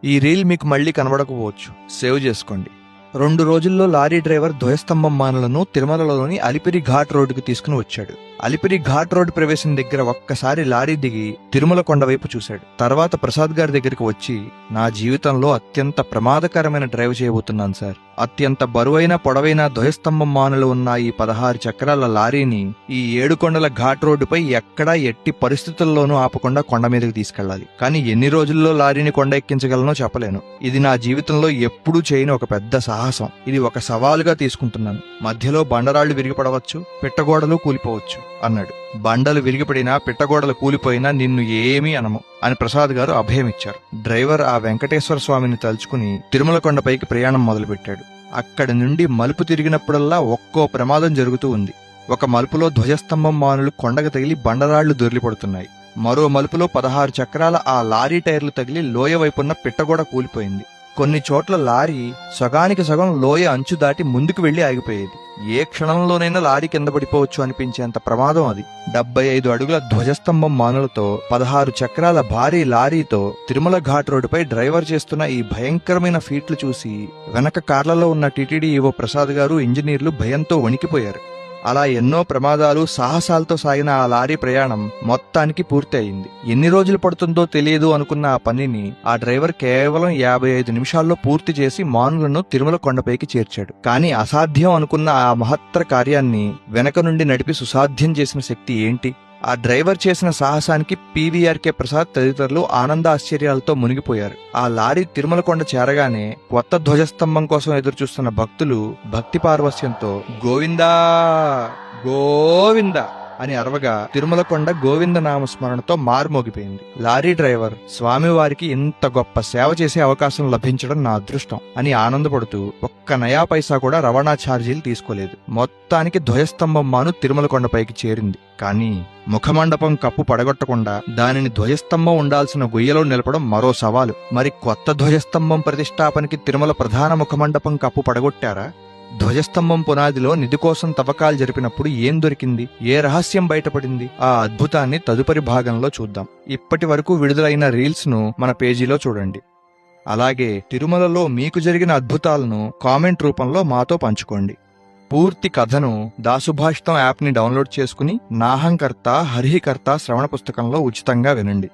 ఈ రీల్ మీకు మళ్ళీ కనబడకపోవచ్చు, సేవ్ చేసుకోండి. 2 రోజుల్లో లారీ డ్రైవర్ ధ్వజస్తంభం మానులను తిరుమలలోని అలిపిరి ఘాట్ రోడ్డుకు తీసుకుని వచ్చాడు. అలిపిరి ఘాట్ రోడ్డు ప్రవేశం దగ్గర ఒక్కసారి లారీ దిగి తిరుమల కొండ వైపు చూశాడు. తర్వాత ప్రసాద్ గారి దగ్గరికి వచ్చి, నా జీవితంలో అత్యంత ప్రమాదకరమైన డ్రైవ్ చేయబోతున్నాను సార్. అత్యంత బరువైన పొడవైన ధ్వజస్తంభం మానులు ఉన్న ఈ 16 చక్రాల లారీని ఈ 7 కొండల ఘాట్ రోడ్డుపై ఎక్కడా ఎట్టి పరిస్థితుల్లోనూ ఆపకుండా కొండ మీదకి తీసుకెళ్లాలి. కానీ ఎన్ని రోజుల్లో లారీని కొండ ఎక్కించగలనో చెప్పలేను. ఇది నా జీవితంలో ఎప్పుడూ చేయని ఒక పెద్ద సాహసం. ఇది ఒక సవాలుగా తీసుకుంటున్నాను. మధ్యలో బండరాళ్లు విరిగిపడవచ్చు, పిట్టగోడలు కూలిపోవచ్చు అన్నాడు. బండలు విరిగిపడినా పిట్టగోడలు కూలిపోయినా నిన్ను ఏమీ అనము అని ప్రసాద్ గారు అభయమిచ్చారు. డ్రైవర్ ఆ వెంకటేశ్వర స్వామిని తలుచుకుని తిరుమల కొండపైకి ప్రయాణం మొదలుపెట్టాడు. అక్కడి నుండి మలుపు తిరిగినప్పుడల్లా ఒక్కో ప్రమాదం జరుగుతూ ఉంది. ఒక మలుపులో ధ్వజస్తంభం మానులు కొండకు తగిలి బండరాళ్లు దొర్లిపడుతున్నాయి. మరో మలుపులో 16 చక్రాల ఆ లారీ టైర్లు తగిలి లోయ వైపున్న పిట్టగోడ కూలిపోయింది. కొన్ని చోట్ల లారీ సగానికి సగం లోయ అంచు దాటి ముందుకు వెళ్లి ఆగిపోయేది. ఏ క్షణంలోనైనా లారీ కింద పడిపోవచ్చు అనిపించేంత ప్రమాదం అది. 75 అడుగుల ధ్వజస్తంభం మానులతో 16 చక్రాల భారీ లారీతో తిరుమల ఘాట్ రోడ్డుపై డ్రైవర్ చేస్తున్న ఈ భయంకరమైన ఫీట్లు చూసి వెనక కార్లలో ఉన్న టీటీడీ ఈవో ప్రసాద్ గారు, ఇంజనీర్లు భయంతో వణికిపోయారు. అలా ఎన్నో ప్రమాదాలు, సాహసాలతో సాగిన ఆ లారీ ప్రయాణం మొత్తానికి పూర్తి అయింది. ఎన్ని రోజులు పడుతుందో తెలియదు అనుకున్న ఆ పనిని ఆ డ్రైవర్ కేవలం 55 నిమిషాల్లో పూర్తి చేసి మానులను తిరుమల కొండపైకి చేర్చాడు. కానీ అసాధ్యం అనుకున్న ఆ మహత్తర కార్యాన్ని వెనక నుండి నడిపి సుసాధ్యం చేసిన శక్తి ఏంటి? ఆ డ్రైవర్ చేసిన సాహసానికి పీవీఆర్కే ప్రసాద్ తదితరులు ఆనంద ఆశ్చర్యాలతో మునిగిపోయారు. ఆ లారీ తిరుమల కొండ చేరగానే కొత్త ధ్వజస్తంభం కోసం ఎదురుచూస్తున్న భక్తులు భక్తి పార్వస్యంతో గోవిందా గోవిందా అని అరవగా తిరుమల కొండ గోవింద నామస్మరణతో మారుమోగిపోయింది. లారీ డ్రైవర్, స్వామివారికి ఇంత గొప్ప సేవ చేసే అవకాశం లభించడం నా అదృష్టం అని ఆనందపడుతూ ఒక్క నయా పైసా కూడా రవాణా ఛార్జీలు తీసుకోలేదు. మొత్తానికి ధ్వజస్తంభం మాను తిరుమల కొండపైకి చేరింది. కానీ ముఖమండపం కప్పు పడగొట్టకుండా దానిని ధ్వజస్తంభం ఉండాల్సిన గొయ్యలో నిలపడం మరో సవాలు. మరి కొత్త ధ్వజస్తంభం ప్రతిష్టాపనకి తిరుమల ప్రధాన ముఖమండపం కప్పు పడగొట్టారా? ధ్వజస్తంభం పునాదిలో నిధి కోసం తవ్వకాలు జరిపినప్పుడు ఏం దొరికింది? ఏ రహస్యం బయటపడింది? ఆ అద్భుతాన్ని తదుపరి భాగంలో చూద్దాం. ఇప్పటి వరకు విడుదలైన రీల్స్ ను మన పేజీలో చూడండి. అలాగే తిరుమలలో మీకు జరిగిన అద్భుతాలను కామెంట్ రూపంలో మాతో పంచుకోండి. పూర్తి కథను దాసుభాషితం యాప్ ని డౌన్లోడ్ చేసుకుని నాహంకర్త హరిహికర్త శ్రవణ పుస్తకంలో ఉచితంగా వినండి.